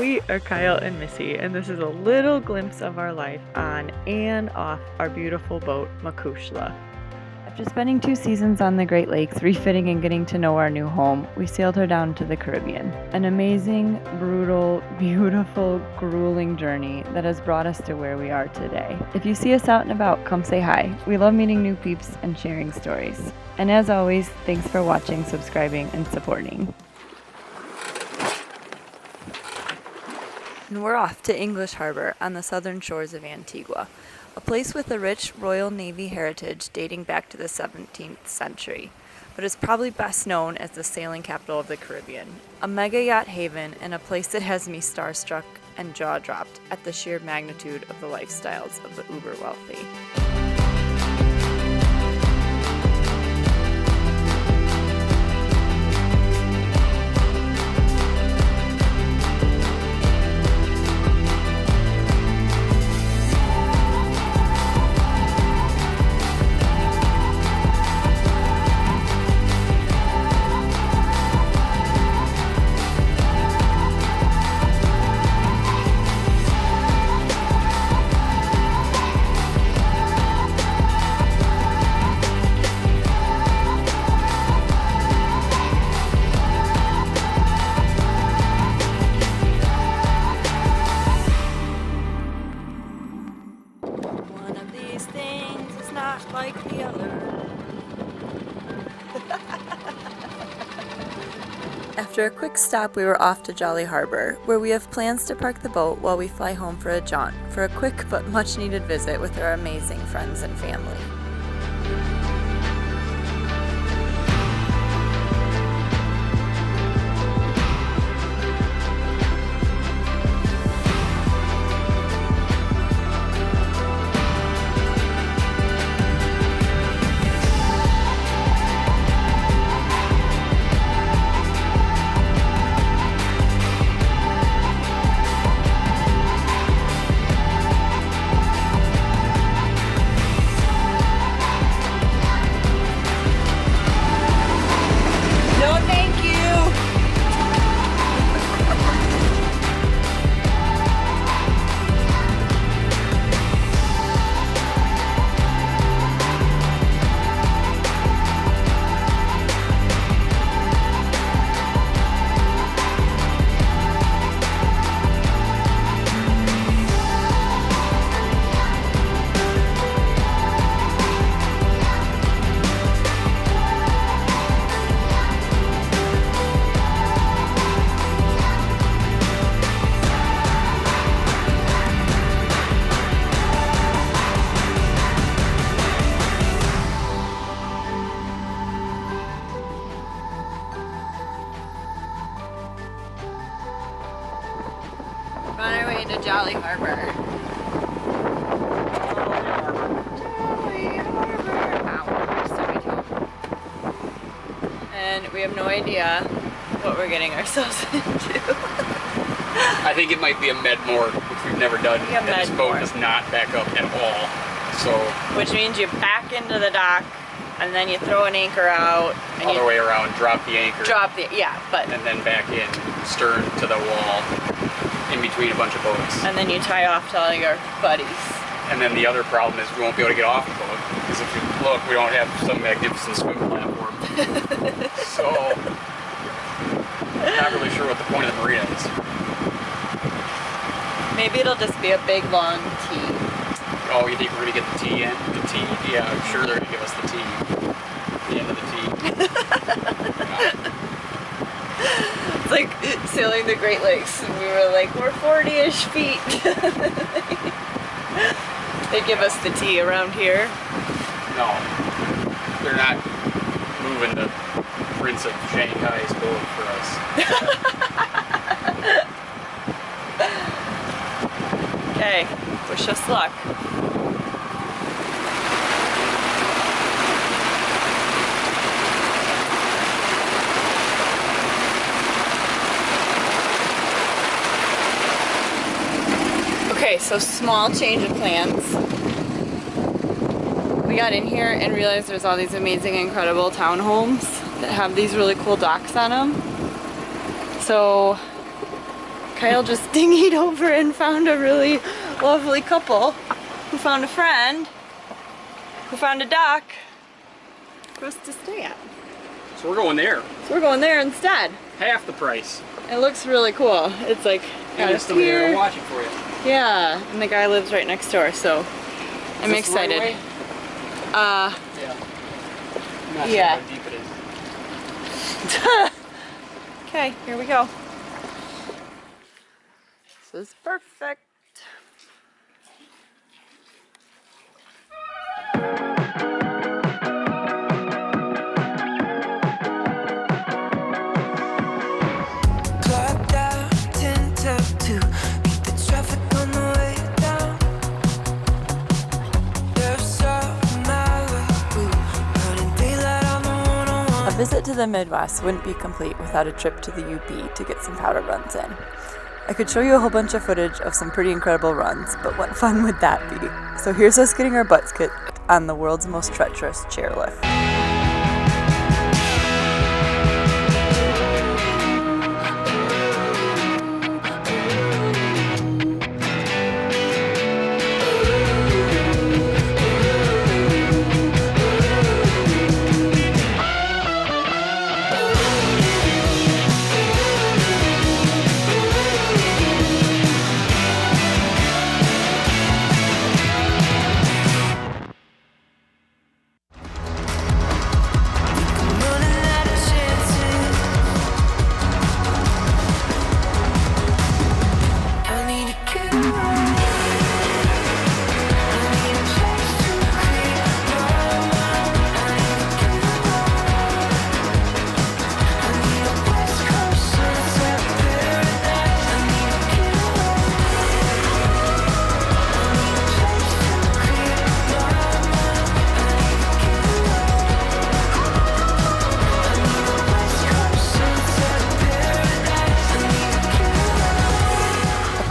We are Kyle and Missy, and this is a little glimpse of our life on and off our beautiful boat, Makushla. After spending 2 seasons on the Great Lakes, refitting and getting to know our new home, we sailed her down to the Caribbean. An amazing, brutal, beautiful, grueling journey that has brought us to where we are today. If you see us out and about, come say hi. We love meeting new peeps and sharing stories. And as always, thanks for watching, subscribing, and supporting. And we're off to English Harbour on the southern shores of Antigua, a place with a rich Royal Navy heritage dating back to the 17th century, but is probably best known as the sailing capital of the Caribbean, a mega-yacht haven and a place that has me starstruck and jaw-dropped at the sheer magnitude of the lifestyles of the uber-wealthy. Like the other. After a quick stop, we were off to Jolly Harbor, where we have plans to park the boat while we fly home for a jaunt, for a quick but much needed visit with our amazing friends and family. On our way to Jolly Harbor. Jolly Harbor. Ow, stomach toe. And we have no idea what we're getting ourselves into. I think it might be a Medmore, which we've never done. Yeah, and this boat does not back up at all. So, which means you back into the dock and then you throw an anchor out. And other way around, drop the anchor. And then back in, stern to the wall, in between a bunch of boats. And then you tie off to all your buddies. And then the other problem is we won't be able to get off the boat, because if you look, we don't have some magnificent swim platform. So, not really sure what the point of the marina is. Maybe it'll just be a big long T. Oh, you think we're going to get the T in? The T? Yeah, I'm sure they're going to give us the T. The end of the T. It's like sailing the Great Lakes, and we were like, we're 40-ish feet. They give us the T around here. No, they're not moving the Prince of Shanghai's boat for us. Okay, wish us luck. Okay, so small change of plans. We got in here and realized there's all these amazing, incredible townhomes that have these really cool docks on them. So Kyle just dinghied over and found a really lovely couple who found a friend, who found a dock for us to stay at. So we're going there. So we're going there instead. Half the price. It looks really cool. It's like got And a there's somebody there to pier. watch it for you. Yeah, and the guy lives right next door, so I'm Is this the right excited. way? Uh, Yeah. I'm not Yeah. sure how deep it is. okay, here we go. This is perfect. A visit to the Midwest wouldn't be complete without a trip to the UP to get some powder runs in. I could show you a whole bunch of footage of some pretty incredible runs, but what fun would that be? So here's us getting our butts kicked on the world's most treacherous chairlift.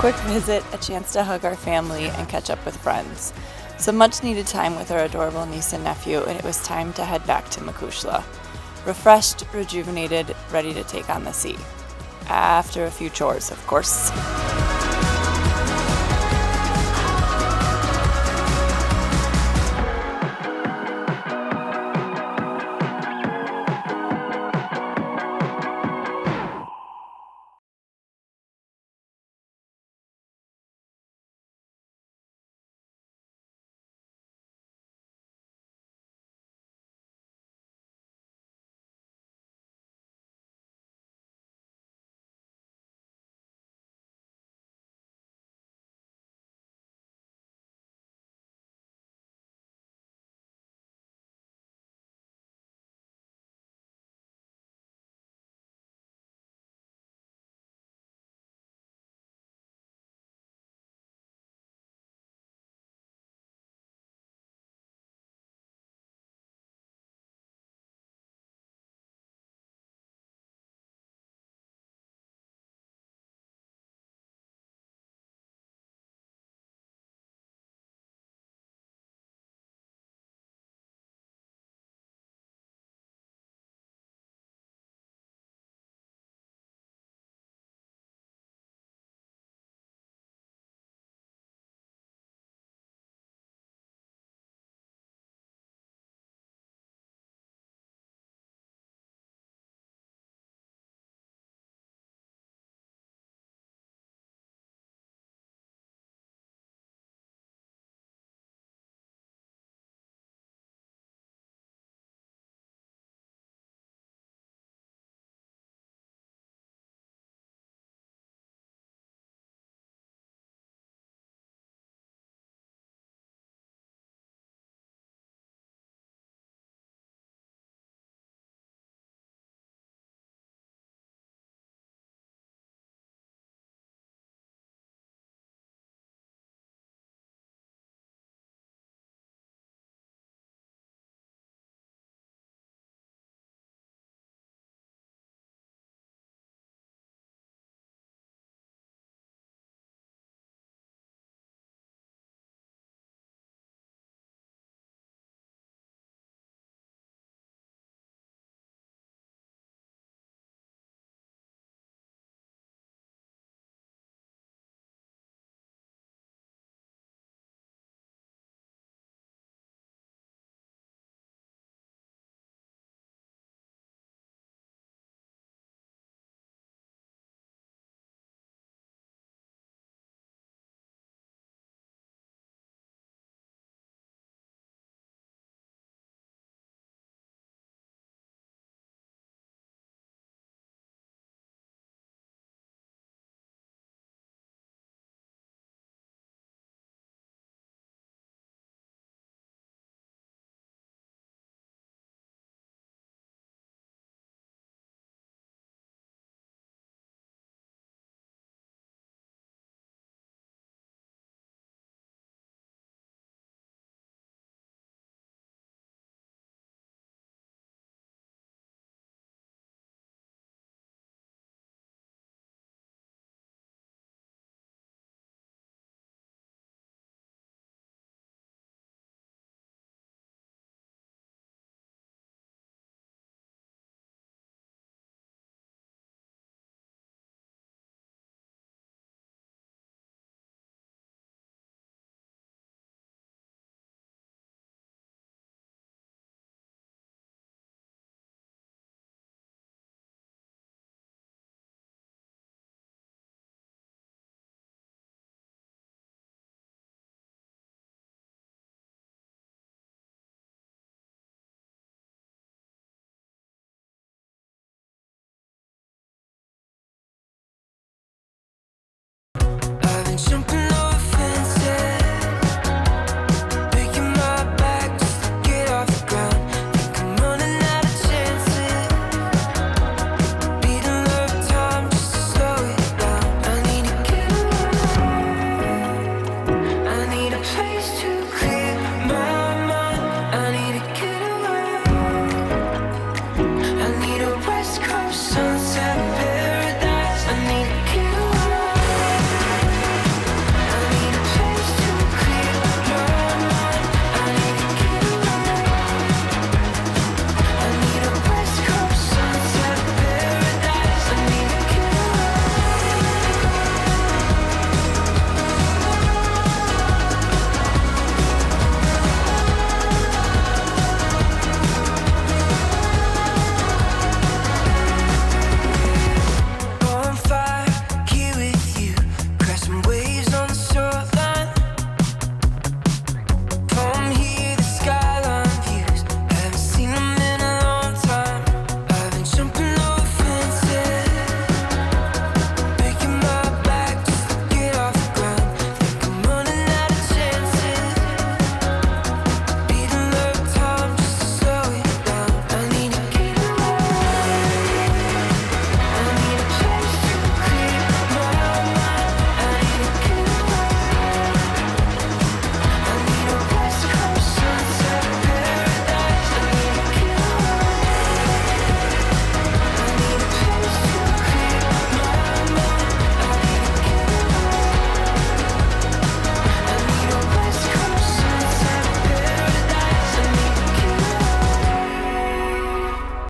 Quick visit, a chance to hug our family and catch up with friends. Some much needed time with our adorable niece and nephew, and it was time to head back to Makushla. Refreshed, rejuvenated, ready to take on the sea. After a few chores, of course.